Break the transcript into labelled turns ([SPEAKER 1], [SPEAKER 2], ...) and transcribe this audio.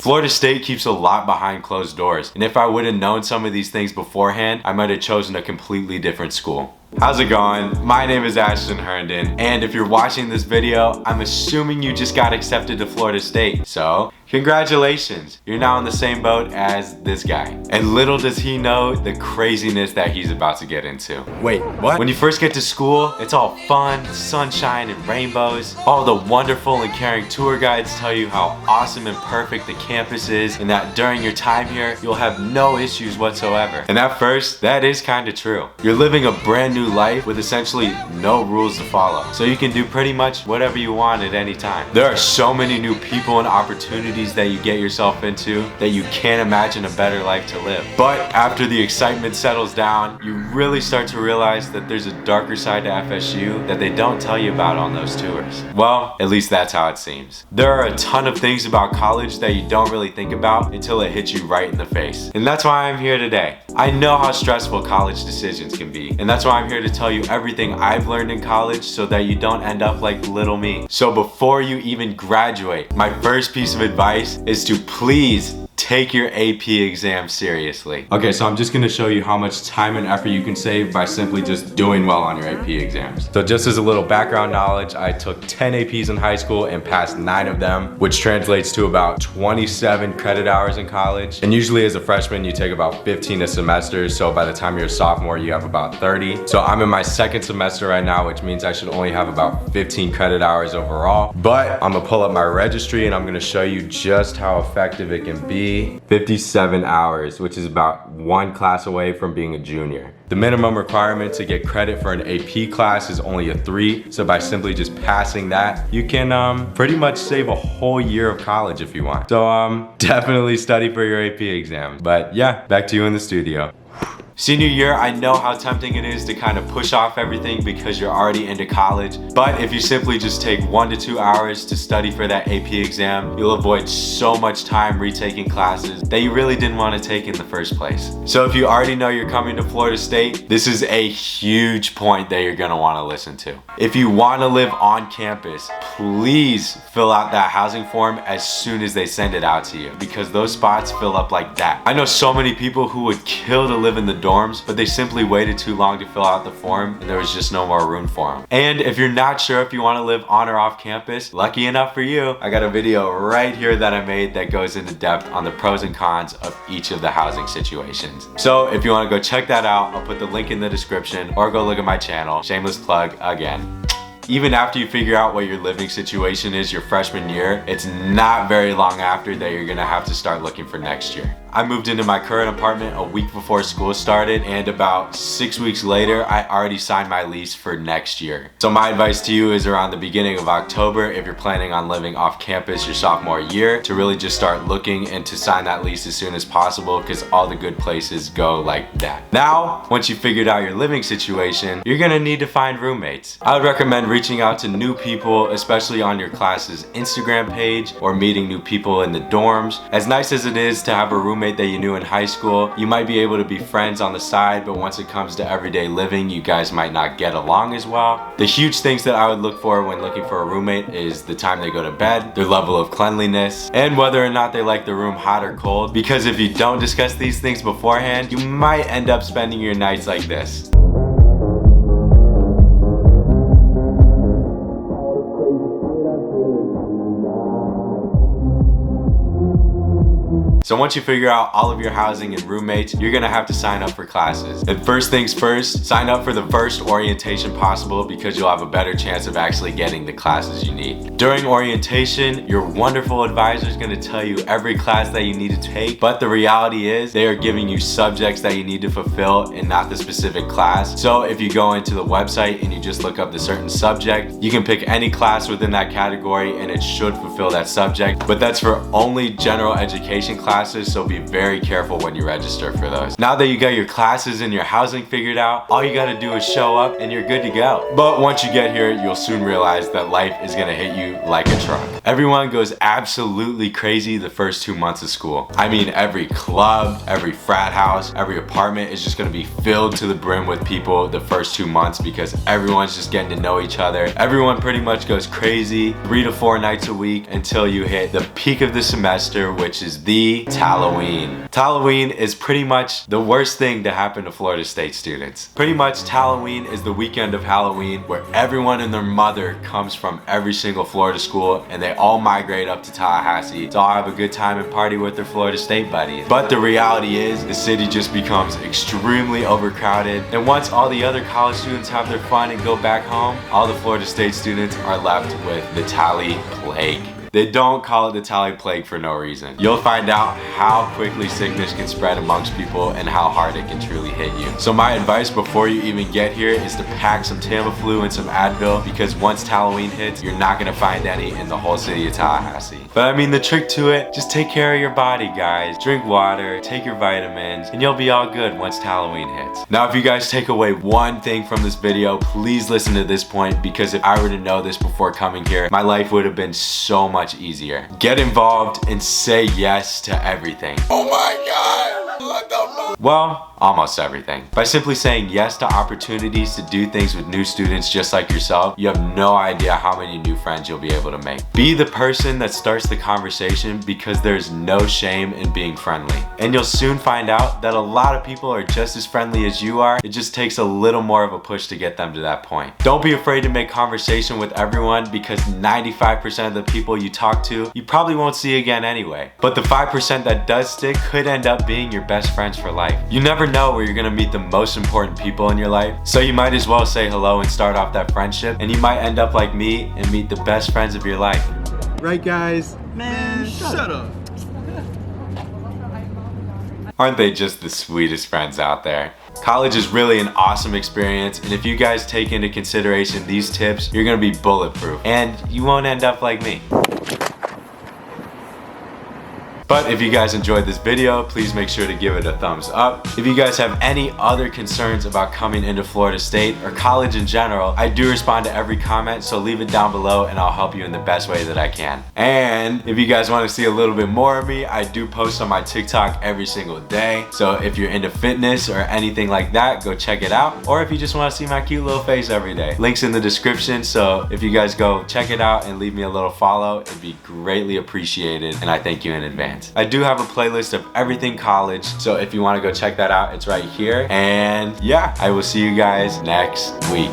[SPEAKER 1] Florida State keeps a lot behind closed doors, and if I would have known some of these things beforehand, I might have chosen a completely different school. How's it going? My name is Ashton Herndon, and if you're watching this video, I'm assuming you just got accepted to Florida State. So, congratulations! You're now in the same boat as this guy. And little does he know the craziness that he's about to get into. Wait, what? When you first get to school, it's all fun, sunshine, and rainbows. All the wonderful and caring tour guides tell you how awesome and perfect the campus is, and that during your time here, you'll have no issues whatsoever. And at first, that is kinda true. You're living a brand new life with essentially no rules to follow. So you can do pretty much whatever you want at any time. There are so many new people and opportunities that you get yourself into that you can't imagine a better life to live. But after the excitement settles down, you really start to realize that there's a darker side to FSU that they don't tell you about on those tours. Well, at least that's how it seems. There are a ton of things about college that you don't really think about until it hits you right in the face. And that's why I'm here today. I know how stressful college decisions can be, and that's why I'm here to tell you everything I've learned in college so that you don't end up like little me. So before you even graduate, my first piece of advice is to please take your AP exam seriously. Okay, so I'm just gonna show you how much time and effort you can save by simply just doing well on your AP exams. So just as a little background knowledge, I took 10 APs in high school and passed 9 of them, which translates to about 27 credit hours in college. And usually as a freshman, you take about 15 a semester, so by the time you're a sophomore, you have about 30. So I'm in my second semester right now, which means I should only have about 15 credit hours overall. But I'm gonna pull up my registry and I'm gonna show you just how effective it can be. 57 hours, which is about 1 class away from being a junior. The minimum requirement to get credit for an AP class is only a 3, so by simply just passing that, you can pretty much save a whole year of college if you want. So definitely study for your AP exam. But yeah, back to you in the studio. Senior year, I know how tempting it is to kind of push off everything because you're already into college. But if you simply just take 1 to 2 hours to study for that AP exam, you'll avoid so much time retaking classes that you really didn't want to take in the first place. So if you already know you're coming to Florida State, this is a huge point that you're going to want to listen to. If you want to live on campus, please fill out that housing form as soon as they send it out to you, because those spots fill up like that. I know so many people who would kill to live in the dorms, but they simply waited too long to fill out the form and there was just no more room for them. And if you're not sure if you want to live on or off campus, lucky enough for you, I got a video right here that I made that goes into depth on the pros and cons of each of the housing situations. So if you want to go check that out, I'll put the link in the description, or go look at my channel. Shameless plug again. Even after you figure out what your living situation is your freshman year, it's not very long after that you're gonna have to start looking for next year. I moved into my current apartment a week before school started, and about 6 weeks later, I already signed my lease for next year. So my advice to you is around the beginning of October, if you're planning on living off campus your sophomore year, to really just start looking and to sign that lease as soon as possible, because all the good places go like that. Now, once you've figured out your living situation, you're gonna need to find roommates. I would recommend reaching out to new people, especially on your class's Instagram page, or meeting new people in the dorms. As nice as it is to have a roommate that you knew in high school, you might be able to be friends on the side, but once it comes to everyday living, you guys might not get along as well. The huge things that I would look for when looking for a roommate is the time they go to bed, their level of cleanliness, and whether or not they like the room hot or cold, because if you don't discuss these things beforehand, you might end up spending your nights like this. So once you figure out all of your housing and roommates, you're gonna have to sign up for classes. And first things first, sign up for the first orientation possible, because you'll have a better chance of actually getting the classes you need. During orientation, your wonderful advisor is gonna tell you every class that you need to take, but the reality is they are giving you subjects that you need to fulfill and not the specific class. So if you go into the website and you just look up the certain subject, you can pick any class within that category and it should fulfill that subject. But that's for only general education classes classes, so be very careful when you register for those. Now that you got your classes and your housing figured out, all you gotta do is show up and you're good to go. But once you get here, you'll soon realize that life is gonna hit you like a truck. Everyone goes absolutely crazy the first 2 months of school. I mean, every club, every frat house, every apartment is just gonna be filled to the brim with people the first 2 months because everyone's just getting to know each other. Everyone pretty much goes crazy 3 to 4 nights a week until you hit the peak of the semester, which is the Talloween. Talloween is pretty much the worst thing to happen to Florida State students. Pretty much Talloween is the weekend of Halloween where everyone and their mother comes from every single Florida school and they all migrate up to Tallahassee to all have a good time and party with their Florida State buddies. But the reality is the city just becomes extremely overcrowded, and once all the other college students have their fun and go back home, all the Florida State students are left with the Tally Plague. They don't call it the Tally Plague for no reason. You'll find out how quickly sickness can spread amongst people and how hard it can truly hit you. So my advice before you even get here is to pack some Tamiflu and some Advil, because once Talloween hits, you're not gonna find any in the whole city of Tallahassee. But I mean, the trick to it, just take care of your body, guys. Drink water, take your vitamins, and you'll be all good once Talloween hits. Now, if you guys take away one thing from this video, please listen to this point, because if I were to know this before coming here, my life would have been so much easier. Get involved and say yes to everything. Oh my God, what the fuck? Well, almost everything. By simply saying yes to opportunities to do things with new students just like yourself, you have no idea how many new friends you'll be able to make. Be the person that starts the conversation, because there's no shame in being friendly. And you'll soon find out that a lot of people are just as friendly as you are. It just takes a little more of a push to get them to that point. Don't be afraid to make conversation with everyone, because 95% of the people you talk to, you probably won't see again anyway. But the 5% that does stick could end up being your best friends for life. You never know where you're gonna meet the most important people in your life, so you might as well say hello and start off that friendship, and you might end up like me and meet the best friends of your life. Right, guys?
[SPEAKER 2] Man, shut up.
[SPEAKER 1] Aren't they just the sweetest friends out there? College is really an awesome experience, and if you guys take into consideration these tips, you're gonna be bulletproof, and you won't end up like me. But if you guys enjoyed this video, please make sure to give it a thumbs up. If you guys have any other concerns about coming into Florida State or college in general, I do respond to every comment, so leave it down below and I'll help you in the best way that I can. And if you guys want to see a little bit more of me, I do post on my TikTok every single day. So if you're into fitness or anything like that, go check it out. Or if you just want to see my cute little face every day, links in the description. So if you guys go check it out and leave me a little follow, it'd be greatly appreciated, and I thank you in advance. I do have a playlist of everything college, so if you want to go check that out, it's right here. And yeah, I will see you guys next week.